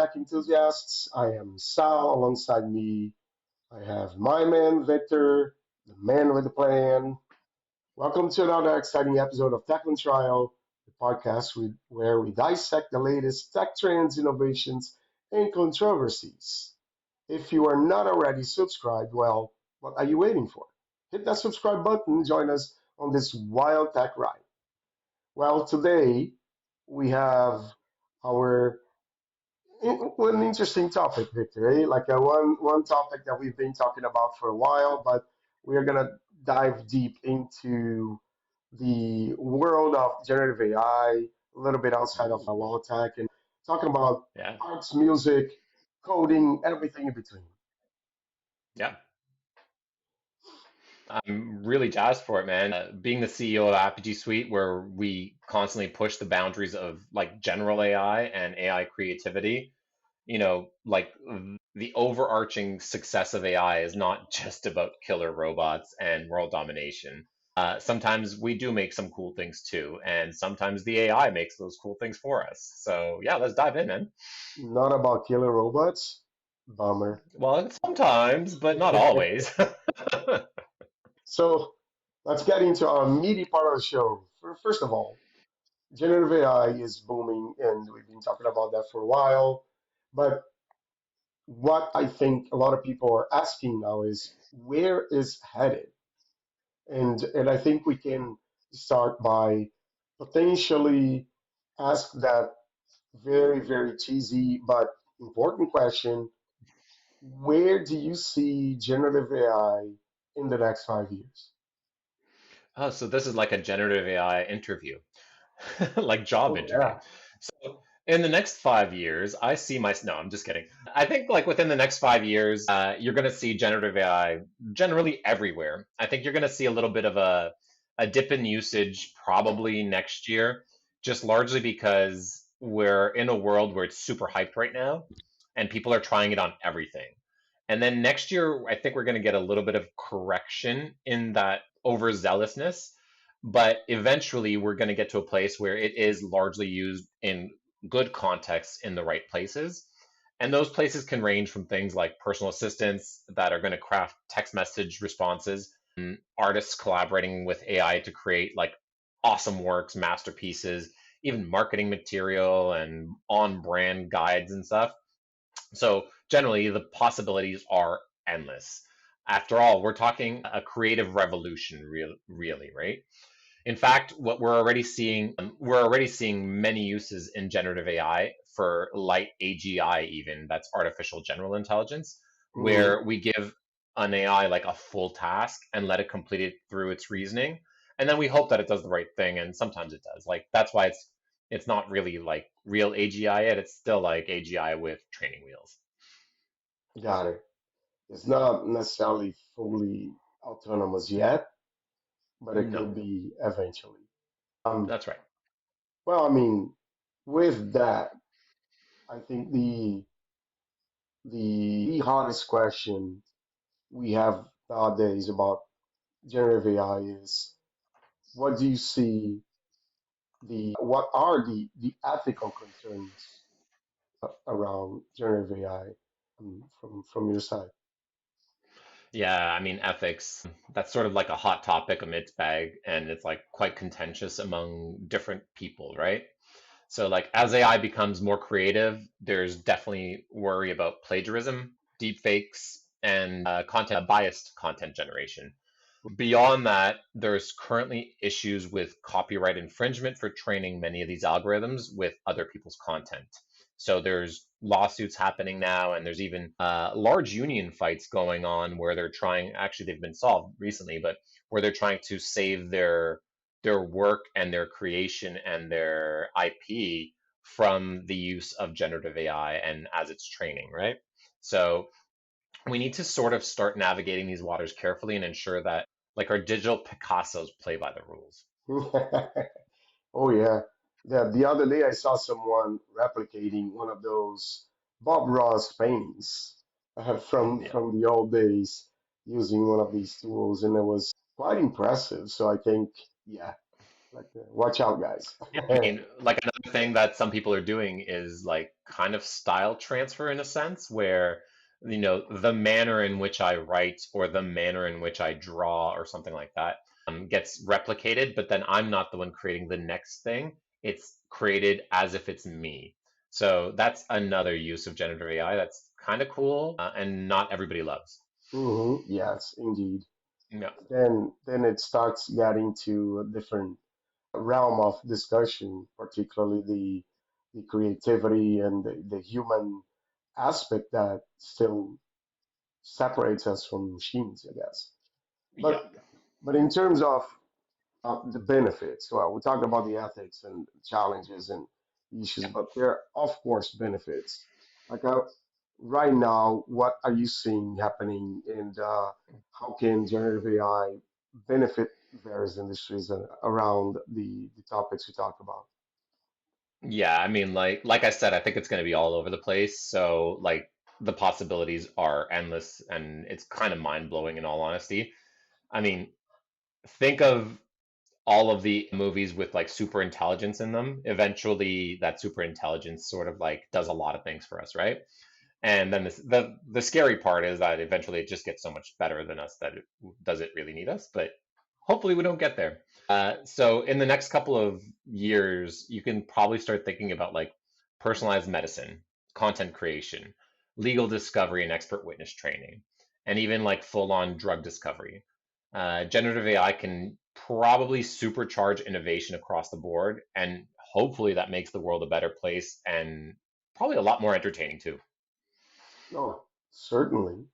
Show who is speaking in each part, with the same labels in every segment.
Speaker 1: tech enthusiasts. I am Sal. Alongside me, I have my man Victor, the man with the plan. Welcome to another exciting episode of Tech on Trial, the podcast where we dissect the latest tech trends, innovations, and controversies. If you are not already subscribed, well, what are you waiting for? Hit that subscribe button and join us on this wild tech ride. Well, today we have our an interesting topic, Victor. Like one topic that we've been talking about for a while, but we are gonna dive deep into the world of generative AI, a little bit outside of law tech, and talking about
Speaker 2: Yeah,
Speaker 1: arts, music, coding, everything in between.
Speaker 2: yeah. I'm really jazzed for it, man. Being the CEO of Apogee Suite, where we constantly push the boundaries of like general AI and AI creativity, the overarching success of AI is not just about killer robots and world domination. Sometimes we do make some cool things too, and sometimes the AI makes those cool things for us. So yeah, let's dive in, man.
Speaker 1: Not about killer robots. Bummer.
Speaker 2: Well, sometimes, but not always.
Speaker 1: So let's get into our meaty part of the show. First of all, generative AI is booming, and we've been talking about that for a while. But what I think a lot of people are asking now is where is headed? And I think we can start by potentially ask that very cheesy but important question. Where do you see generative AI in the next 5 years?
Speaker 2: Oh, so this is like a generative AI interview, like job
Speaker 1: Oh
Speaker 2: interview.
Speaker 1: yeah.
Speaker 2: So in the next 5 years, I see my, no, I'm just kidding. I think like within the next 5 years, you're going to see generative AI generally everywhere. I think you're going to see a little bit of a dip in usage probably next year, just largely because we're in a world where it's super hyped right now and people are trying it on everything. And then next year, I think we're going to get a little bit of correction in that overzealousness. But eventually, we're going to get to a place where it is largely used in good contexts in the right places. And those places can range from things like personal assistants that are going to craft text message responses, artists collaborating with AI to create like awesome works, masterpieces, even marketing material and on brand guides and stuff. So generally, the possibilities are endless. After all, we're talking a creative revolution, really, right? In fact, what we're already seeing many uses in generative AI for light AGI, even that's artificial general intelligence,
Speaker 1: Hmm.
Speaker 2: where we give an AI like a full task and let it complete it through its reasoning, and then we hope that it does the right thing, and sometimes it does. Like that's why it's not really like real AGI yet; it's still like AGI with training wheels.
Speaker 1: Got it. It's not necessarily fully autonomous yet, but it
Speaker 2: No,
Speaker 1: could be eventually. Um,
Speaker 2: that's right.
Speaker 1: well, I mean, with that, I think the hottest question we have nowadays about generative AI is what do you see what are the ethical concerns around generative AI from your side?
Speaker 2: Yeah, I mean, ethics, that's sort of like a hot topic, a mixed bag, and it's like quite contentious among different people, right? So, like, as AI becomes more creative, there's definitely worry about plagiarism, deepfakes, and biased content generation. Beyond that, there's currently issues with copyright infringement for training many of these algorithms with other people's content. So there's lawsuits happening now, and there's even large union fights going on where they're trying. Actually, they've been solved recently, but where they're trying to save their work and their creation and their IP from the use of generative AI and as it's training, right? So we need to sort of start navigating these waters carefully and ensure that like our digital Picassos play by the rules.
Speaker 1: Oh yeah. The other day I saw someone replicating one of those Bob Ross paintings
Speaker 2: Yeah.
Speaker 1: from the old days using one of these tools, and it was quite impressive. So I think, yeah, like watch out, guys.
Speaker 2: Yeah, I mean, like another thing that some people are doing is like kind of style transfer in a sense where the manner in which I write or the manner in which I draw or something like that gets replicated, but then I'm not the one creating the next thing. It's created as if it's me. So that's another use of generative AI that's kind of cool and not everybody loves.
Speaker 1: Yes, indeed.
Speaker 2: Yeah.
Speaker 1: Then it starts getting to a different realm of discussion, particularly the creativity and the human aspect that still separates us from machines, I guess.
Speaker 2: Yeah.
Speaker 1: But in terms of the benefits, well, we talked about the ethics and challenges and issues,
Speaker 2: Yeah.
Speaker 1: but there are of course benefits. Like right now, what are you seeing happening, and how can generative AI benefit various industries around the topics we talked about?
Speaker 2: Yeah, I mean, like I said, I think it's going to be all over the place. So like the possibilities are endless, and it's kind of mind-blowing in all honesty. I mean, think of all of the movies with like super intelligence in them. Eventually, that super intelligence sort of like does a lot of things for us, right? And then the scary part is that eventually it just gets so much better than us that it does it really need us? But hopefully we don't get there. So in the next couple of years, you can probably start thinking about like personalized medicine, content creation, legal discovery and expert witness training, and even like full-on drug discovery. Generative AI can probably supercharge innovation across the board, and hopefully that makes the world a better place and probably a lot more entertaining too.
Speaker 1: No, certainly.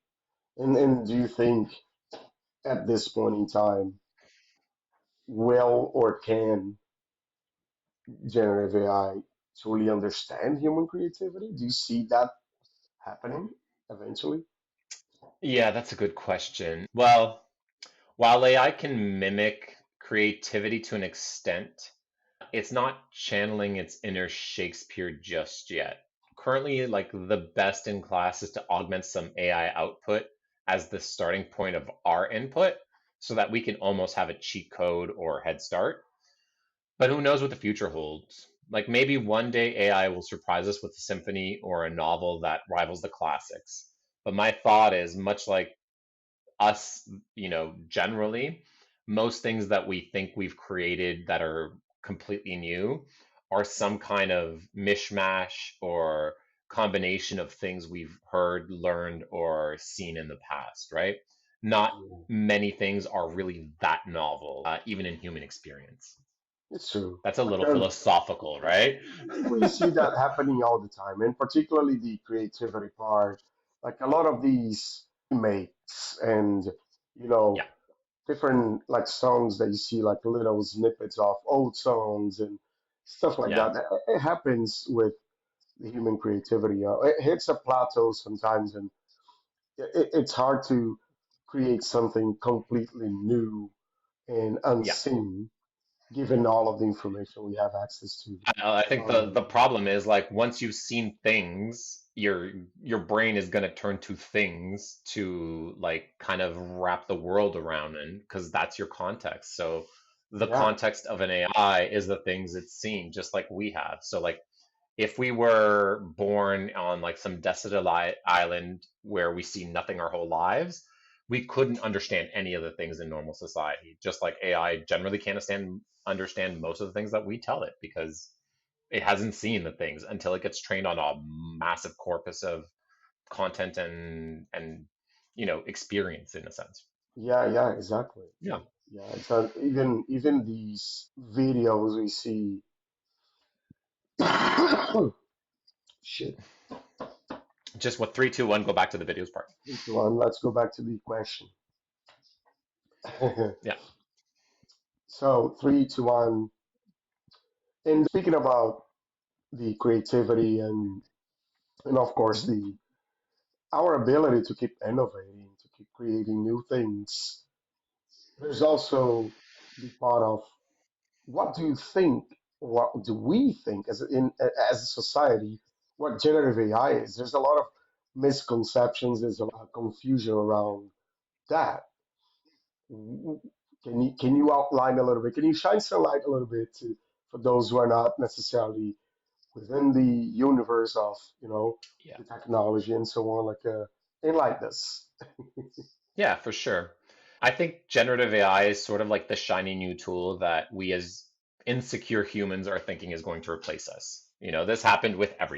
Speaker 1: And do you think at this point in time, will or can generative AI truly understand human creativity? Do you see that happening eventually?
Speaker 2: Yeah, that's a good question. Well, while AI can mimic creativity to an extent, it's not channeling its inner Shakespeare just yet. Currently, like the best in class is to augment some AI output as the starting point of our input so that we can almost have a cheat code or head start. But who knows what the future holds? Like maybe one day AI will surprise us with a symphony or a novel that rivals the classics. But my thought is much like us, generally, most things that we think we've created that are completely new are some kind of mishmash or combination of things we've heard, learned, or seen in the past, right? Not
Speaker 1: Yeah,
Speaker 2: many things are really that novel, even in human experience.
Speaker 1: it's true.
Speaker 2: That's a
Speaker 1: Like
Speaker 2: little philosophical, right?
Speaker 1: we see that happening all the time, and particularly the creativity part. Like a lot of these remakes and you
Speaker 2: Yeah,
Speaker 1: know different like songs that you see like little snippets of old songs and stuff like
Speaker 2: yeah,
Speaker 1: that. It happens with the human creativity. It hits a plateau sometimes, and it's hard to create something completely new and
Speaker 2: yeah.
Speaker 1: unseen, given all of the information we have access to.
Speaker 2: I think the
Speaker 1: Um,
Speaker 2: problem is like once you've seen things, your brain is gonna turn to things to like kind of wrap the world around in because that's your context. So the
Speaker 1: yeah,
Speaker 2: context of an AI is the things it's seen, just like we have. So like if we were born on like some desolate island where we see nothing our whole lives, we couldn't understand any of the things in normal society. Just like AI generally can't understand most of the things that we tell it because it hasn't seen the things until it gets trained on a massive corpus of content and experience in a sense.
Speaker 1: yeah, yeah, exactly.
Speaker 2: Yeah,
Speaker 1: Yeah, it's even these videos we see. Shit.
Speaker 2: just what 3, 2, 1. Go back to the videos part.
Speaker 1: 3, 2, 1. Let's go back to the question.
Speaker 2: Yeah.
Speaker 1: So 3, 2, 1. And speaking about the creativity and of course
Speaker 2: Hmm.
Speaker 1: the our ability to keep innovating, to keep creating new things, there's also the part of what do you think, what do we think as a society, what generative AI is? There's a lot of misconceptions, there's a lot of confusion around that. Can you outline a little bit? Can you shine some light a little bit to for those who are not necessarily within the universe of,
Speaker 2: Yeah.
Speaker 1: the technology and so on. Like, enlighten us.
Speaker 2: Yeah, for sure. I think generative AI is sort of like the shiny new tool that we as insecure humans are thinking is going to replace us. This happened with everything.